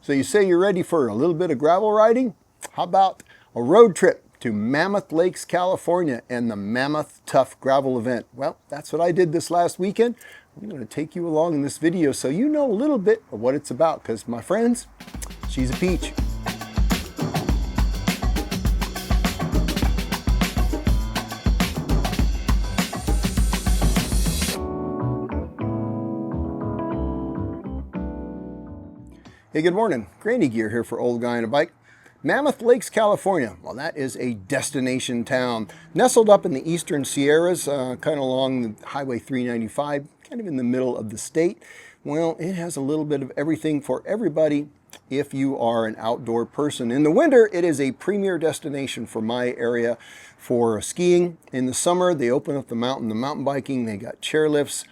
So you say you're ready for a little bit of gravel riding? How about a road trip to Mammoth Lakes, California and the Mammoth Tuff gravel event? Well, that's what I did this last weekend. I'm going to take you along in this video so you know a little bit of what it's about, because my friends, she's a peach. Hey, good morning. Granny Gear here for Old Guy on a Bike. Mammoth Lakes, California. Well, that is a destination town. Nestled up in the eastern Sierras, kind of along the Highway 395, kind of in the middle of the state. Well, it has a little bit of everything for everybody if you are an outdoor person. In the winter, it is a premier destination for my area for skiing. In the summer, they open up the mountain biking. They got chairlifts,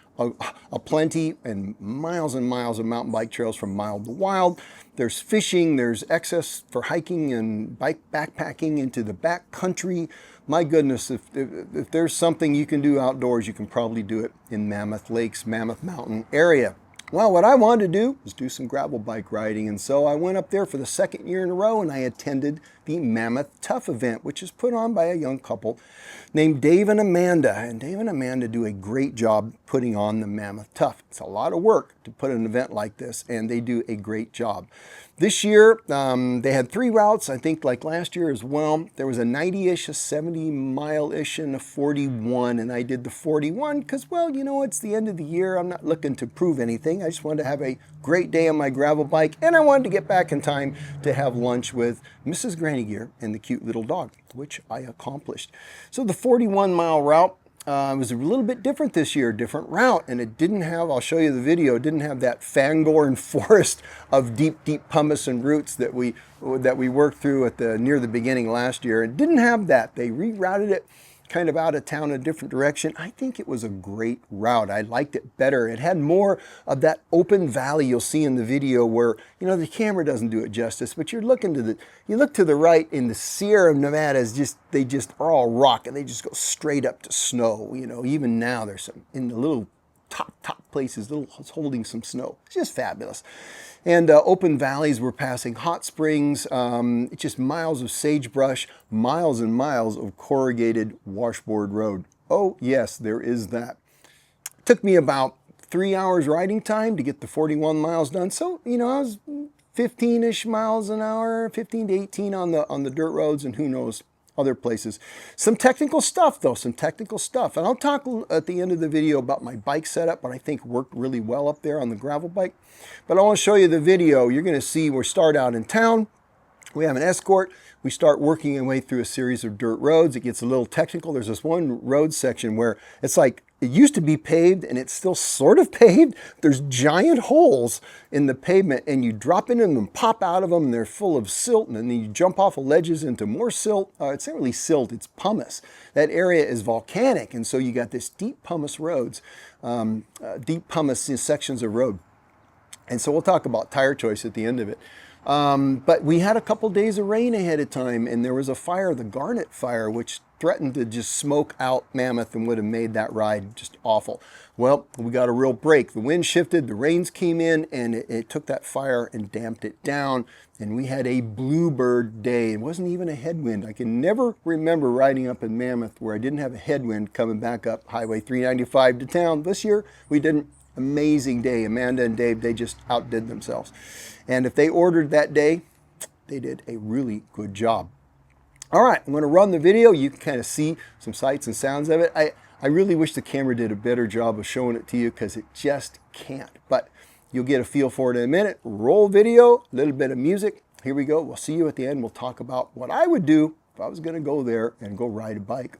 a plenty, and miles of mountain bike trails from mild to wild. There's fishing, there's access for hiking and bike backpacking into the back country. My goodness, if there's something you can do outdoors, you can probably do it in Mammoth Lakes, Mammoth Mountain area. Well, what I wanted to do was do some gravel bike riding, and so I went up there for the second year in a row and I attended the Mammoth Tuff event, which is put on by a young couple named Dave and Amanda. And Dave and Amanda do a great job putting on the Mammoth Tuff. It's a lot of work to put an event like this, and they do a great job. This year, they had 3 routes, I think like last year as well. There was a 90-ish, a 70-mile-ish, and a 41, and I did the 41 because, well, you know, it's the end of the year. I'm not looking to prove anything. I just wanted to have a great day on my gravel bike, and I wanted to get back in time to have lunch with Mrs. Granny Gear and the cute little dog, which I accomplished. So the 41-mile route was a little bit different this year, different route, and it didn't have, I'll show you the video, it didn't have that fangorn forest of deep pumice and roots that we worked through at near the beginning last year. It didn't have that. They rerouted it kind of out of town in a different direction. I think it was a great route. I liked it better. It had more of that open valley you'll see in the video where, you know, the camera doesn't do it justice, but you look to the right in the Sierra Nevada, they just are all rock and they just go straight up to snow. You know, even now there's some in the little top places, holding some snow. It's just fabulous. And open valleys, we're passing hot springs, just miles of sagebrush, miles and miles of corrugated washboard road. Oh yes, there is that. It took me about 3 hours riding time to get the 41 miles done. So, you know, I was 15-ish miles an hour, 15 to 18 on the dirt roads, and who knows, other places. Some technical stuff though, some technical stuff. And I'll talk at the end of the video about my bike setup, what I think worked really well up there on the gravel bike. But I want to show you the video. You're going to see we start out in town. We have an escort. We start working our way through a series of dirt roads. It gets a little technical. There's this one road section where it's like, it used to be paved and it's still sort of paved. There's giant holes in the pavement and you drop into them and pop out of them and they're full of silt, and then you jump off of ledges into more silt. It's not really silt, it's pumice. That area is volcanic, and so you got this deep pumice roads, deep pumice sections of road. And so we'll talk about tire choice at the end of it. But we had a couple days of rain ahead of time, and there was a fire, the Garnet Fire, which threatened to just smoke out Mammoth and would have made that ride just awful. Well, we got a real break. The wind shifted, the rains came in, and it took that fire and damped it down, and we had a bluebird day. It wasn't even a headwind. I can never remember riding up in Mammoth where I didn't have a headwind coming back up Highway 395 to town. This year, we didn't. Amazing day. Amanda and Dave, they just outdid themselves. And if they ordered that day, they did a really good job. All right, I'm going to run the video. You can kind of see some sights and sounds of it. I really wish the camera did a better job of showing it to you because it just can't. But you'll get a feel for it in a minute. Roll video, a little bit of music. Here we go. We'll see you at the end. We'll talk about what I would do if I was going to go there and go ride a bike.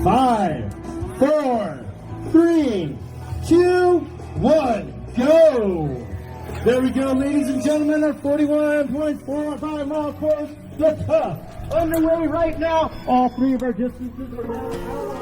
5, 4, 3, 2, 1, go! There we go, ladies and gentlemen, our 41.45 mile course, the Tuff, underway right now. All 3 of our distances are now.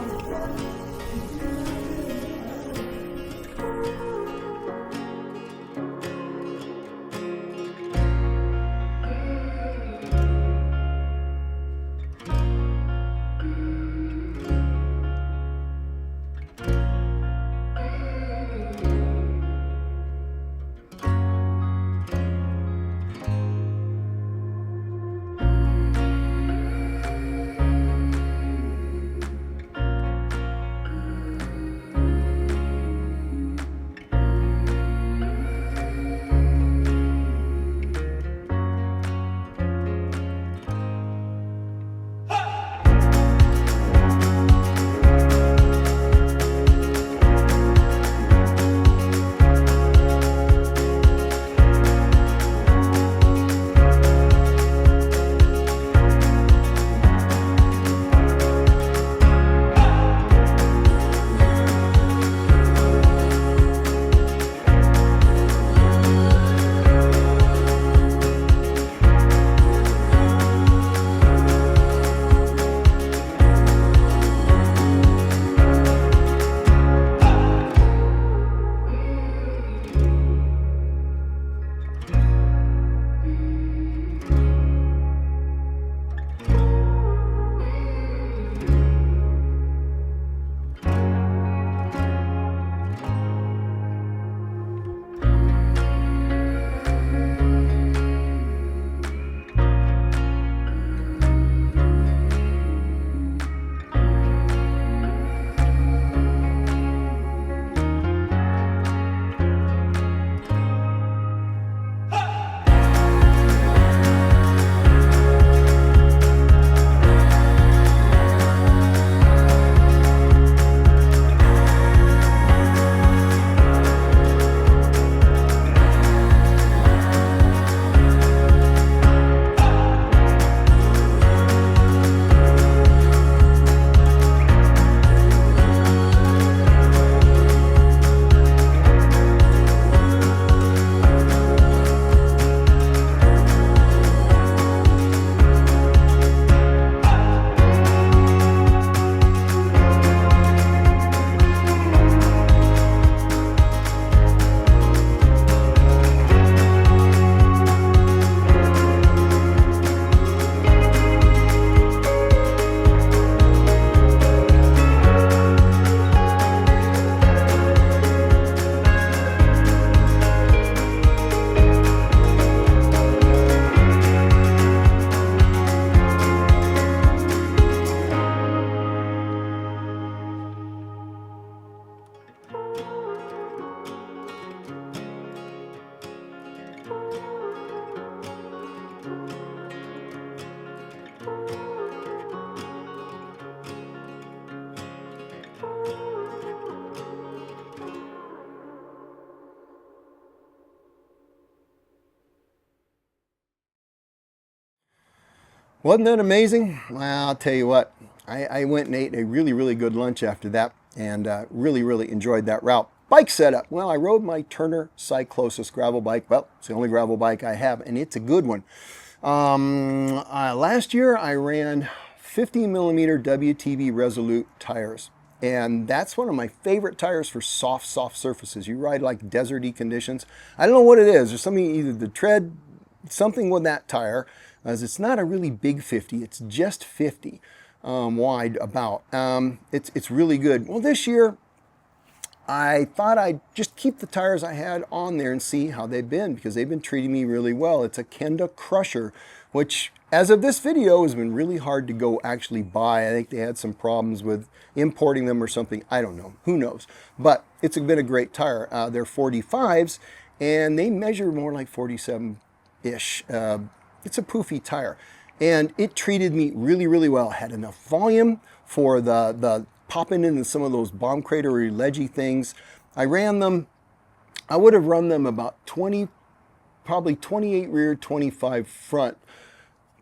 Wasn't that amazing? Well, I'll tell you what, I went and ate a really, really good lunch after that, and really, really enjoyed that route. Bike setup. Well, I rode my Turner Cyclosis gravel bike. Well, it's the only gravel bike I have, and it's a good one. Last year, I ran 50mm WTB Resolute tires. And that's one of my favorite tires for soft surfaces. You ride like deserty conditions. I don't know what it is. There's something, either the tread, something with that tire, as it's not a really big 50. It's just 50 wide about. It's really good. Well, this year, I thought I'd just keep the tires I had on there and see how they've been, because they've been treating me really well. It's a Kenda Crusher, which as of this video has been really hard to go actually buy. I think they had some problems with importing them or something. I don't know. Who knows? But it's been a great tire. They're 45s and they measure more like 47-ish. It's a poofy tire. And it treated me really, really well. Had enough volume for the popping into some of those bomb crater or ledgy things. I ran them, I would have run them about 20, probably 28 rear, 25 front.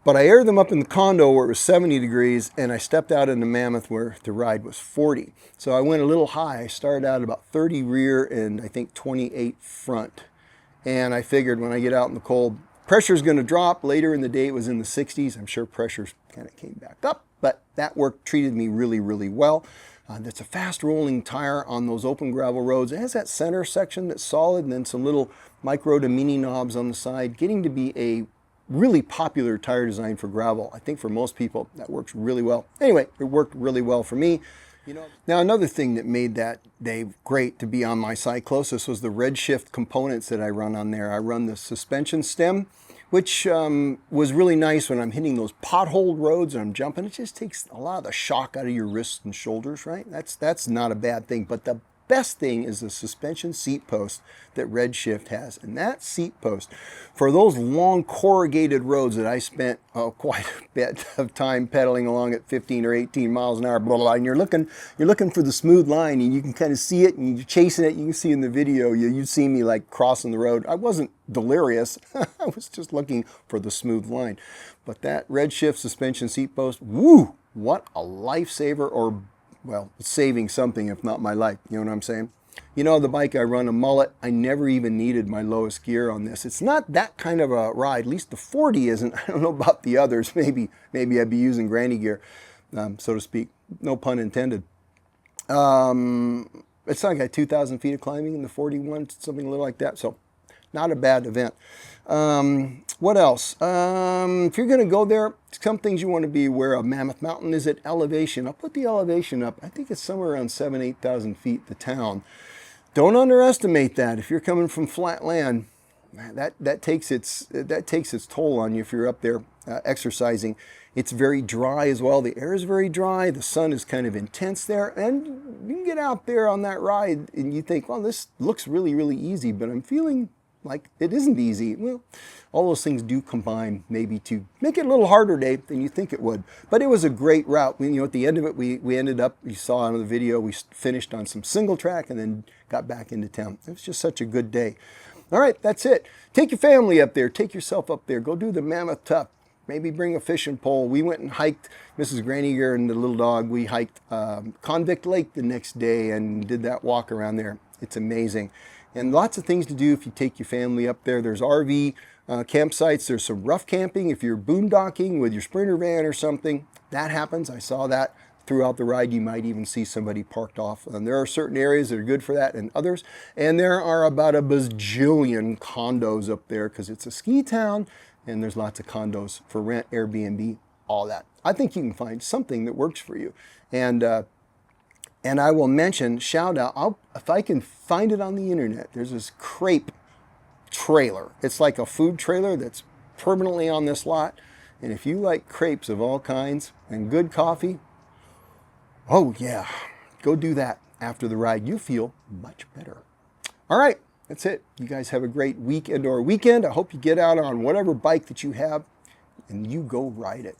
But I aired them up in the condo where it was 70 degrees, and I stepped out into Mammoth where the ride was 40. So I went a little high. I started out about 30 rear and I think 28 front. And I figured when I get out in the cold, pressure's going to drop. Later in the day it was in the 60s. I'm sure pressure kind of came back up, but that work treated me really, really well. That's a fast rolling tire on those open gravel roads. It has that center section that's solid, and then some little micro to mini knobs on the side, getting to be a really popular tire design for gravel. I think for most people that works really well. Anyway, it worked really well for me. Now another thing that made that day great to be on my Cyclosis was the Redshift components that I run on there. I run the suspension stem, which was really nice when I'm hitting those potholed roads and I'm jumping. It just takes a lot of the shock out of your wrists and shoulders, right? That's not a bad thing. But the best thing is the suspension seat post that Redshift has. And that seat post, for those long corrugated roads that I spent quite a bit of time pedaling along at 15 or 18 miles an hour, blah, blah, blah, and you're looking for the smooth line, and you can kind of see it, and you're chasing it. You can see in the video, you'd see me like crossing the road. I wasn't delirious. I was just looking for the smooth line. But that Redshift suspension seat post, woo, what a lifesaver, or well, it's saving something, if not my life. You know what I'm saying? You know, the bike I run, a mullet, I never even needed my lowest gear on this. It's not that kind of a ride. At least the 40 isn't. I don't know about the others. Maybe I'd be using granny gear, so to speak. No pun intended. It's like I 2,000 feet of climbing in the 41, something a little like that. So not a bad event. What else? If you're going to go there, some things you want to be aware of. Mammoth Mountain is at elevation. I'll put the elevation up. I think it's somewhere around 7,000 to 8,000 feet, the town. Don't underestimate that. If you're coming from flat land, that takes its toll on you if you're up there exercising. It's very dry as well. The air is very dry. The sun is kind of intense there. And you can get out there on that ride and you think, well, this looks really, really easy, but I'm feeling like it isn't easy. Well, all those things do combine maybe to make it a little harder day than you think it would. But it was a great route. At the end of it, we ended up, you saw on the video, we finished on some single track and then got back into town. It was just such a good day. All right, that's it. Take your family up there. Take yourself up there. Go do the Mammoth Tuff. Maybe bring a fishing pole. We went and hiked, Mrs. Granny Gear and the little dog, we hiked Convict Lake the next day and did that walk around there. It's amazing. And lots of things to do if you take your family up there. There's RV campsites. There's some rough camping. If you're boondocking with your Sprinter van or something, that happens. I saw that throughout the ride. You might even see somebody parked off. And there are certain areas that are good for that and others. And there are about a bajillion condos up there because it's a ski town and there's lots of condos for rent, Airbnb, all that. I think you can find something that works for you. And I will mention, shout out, if I can find it on the internet, there's this crepe trailer. It's like a food trailer that's permanently on this lot. And if you like crepes of all kinds and good coffee, oh yeah, go do that after the ride. You feel much better. All right, that's it. You guys have a great weekend or weekend. I hope you get out on whatever bike that you have and you go ride it.